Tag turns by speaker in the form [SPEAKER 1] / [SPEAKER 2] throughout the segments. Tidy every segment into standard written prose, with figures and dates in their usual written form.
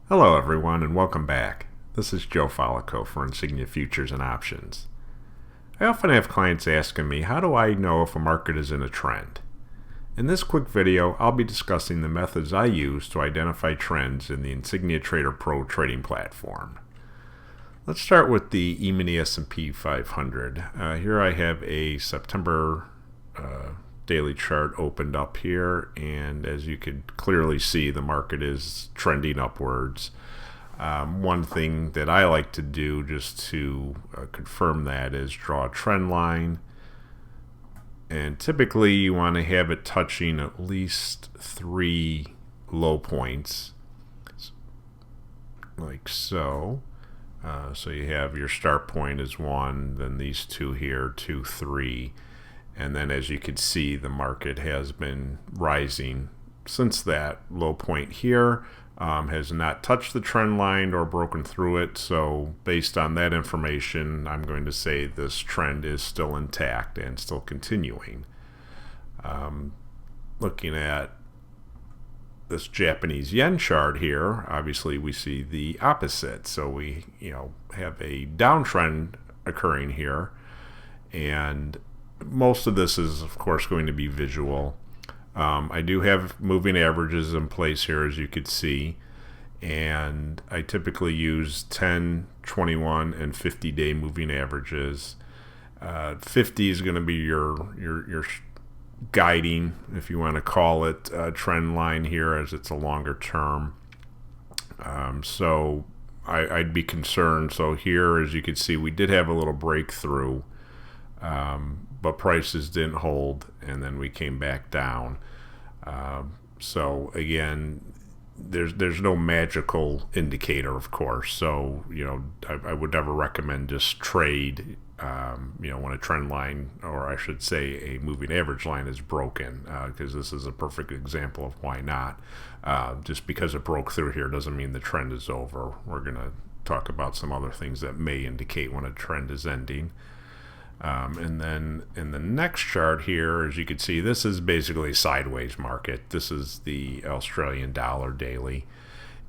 [SPEAKER 1] Hello everyone and welcome back. This is Joe Follico for Insignia Futures and Options. I often have clients asking me, how do I know if a market is in a trend? In this quick video, I'll be discussing the methods I use to identify trends in the Insignia Trader Pro trading platform. Let's start with the E-mini S&P 500. Here I have a September daily chart opened up here, and as you could clearly see, the market is trending upwards. One thing that I like to do just to confirm that is draw a trend line, and typically you want to have it touching at least 3 low points like so. So you have your start point is 1, then these 2 here, 2, 3. And then as you can see, the market has been rising since that low point here, has not touched the trend line or broken through it. So based on that information, I'm going to say this trend is still intact and still continuing. Looking at this Japanese yen chart here, obviously we see the opposite. So we have a downtrend occurring here, and most of this is of course going to be visual. I do have moving averages in place here, as you could see, and I typically use 10, 21, and 50-day moving averages. 50 is going to be your guiding, if you want to call it, trend line here, as it's a longer term. So I'd be concerned. So here, as you can see, we did have a little breakthrough, but prices didn't hold, and then we came back down. So again, there's no magical indicator, of course. So I would never recommend just trade when a trend line, or I should say a moving average line, is broken, because this is a perfect example of why not. Just because it broke through here doesn't mean the trend is over. We're going to talk about some other things that may indicate when a trend is ending. And then in the next chart here, as you can see, this is basically a sideways market. This is the Australian dollar daily,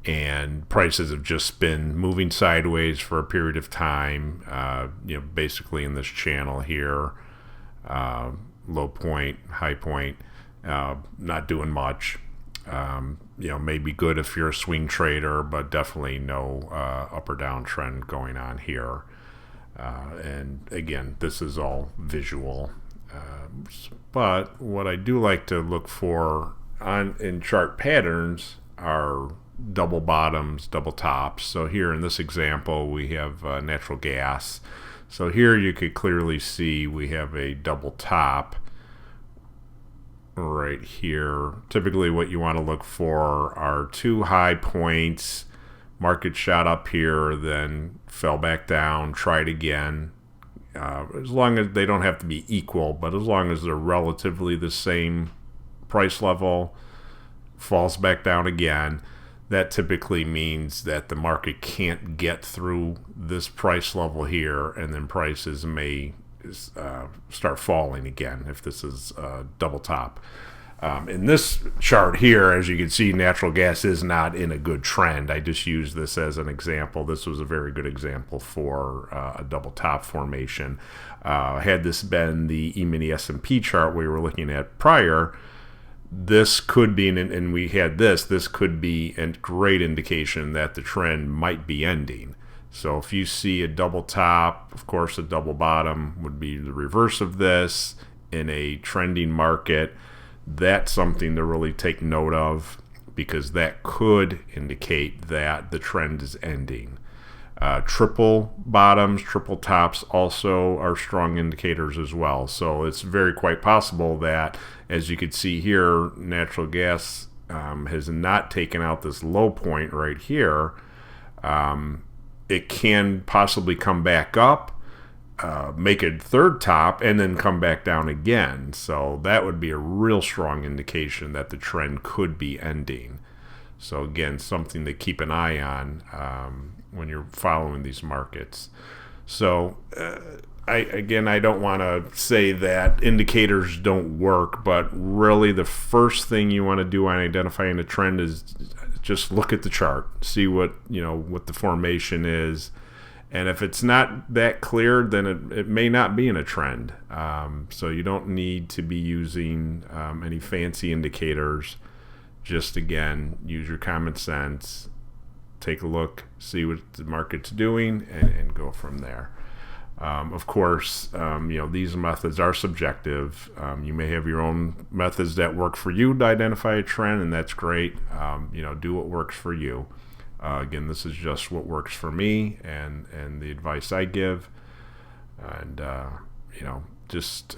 [SPEAKER 1] and prices have just been moving sideways for a period of time, basically in this channel here, low point, high point, not doing much. May be good if you're a swing trader, but definitely no up or down trend going on here. And again, this is all visual, but what I do like to look for in chart patterns are double bottoms, double tops. So here in this example, we have natural gas. So here you could clearly see we have a double top right here. Typically what you want to look for are 2 high points. Market shot up here, then fell back down, tried again. As long as they don't have to be equal, but as long as they're relatively the same price level, falls back down again, that typically means that the market can't get through this price level here, and then prices may start falling again if this is a double top. In this chart here, as you can see, natural gas is not in a good trend. I just use this as an example. This was a very good example for a double top formation. Had this been the E-mini S&P chart we were looking at prior, this could be, and we had this could be a great indication that the trend might be ending. So if you see a double top, of course a double bottom would be the reverse of this in a trending market. That's something to really take note of, because that could indicate that the trend is ending. Triple bottoms, triple tops also are strong indicators as well. So it's very quite possible that, as you can see here, natural gas has not taken out this low point right here. It can possibly come back up, make a third top, and then come back down again. So that would be a real strong indication that the trend could be ending. So again, something to keep an eye on when you're following these markets. So I don't want to say that indicators don't work, but really the first thing you want to do on identifying a trend is just look at the chart, see what the formation is. And if it's not that clear, then it may not be in a trend. So you don't need to be using any fancy indicators. Just, again, use your common sense. Take a look, see what the market's doing, and go from there. Of course, these methods are subjective. You may have your own methods that work for you to identify a trend, and that's great. Do what works for you. Again, this is just what works for me and the advice I give. And, just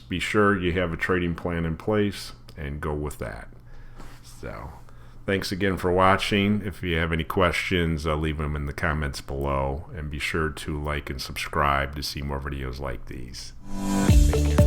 [SPEAKER 1] be sure you have a trading plan in place and go with that. So thanks again for watching. If you have any questions, leave them in the comments below. And be sure to like and subscribe to see more videos like these. Take care.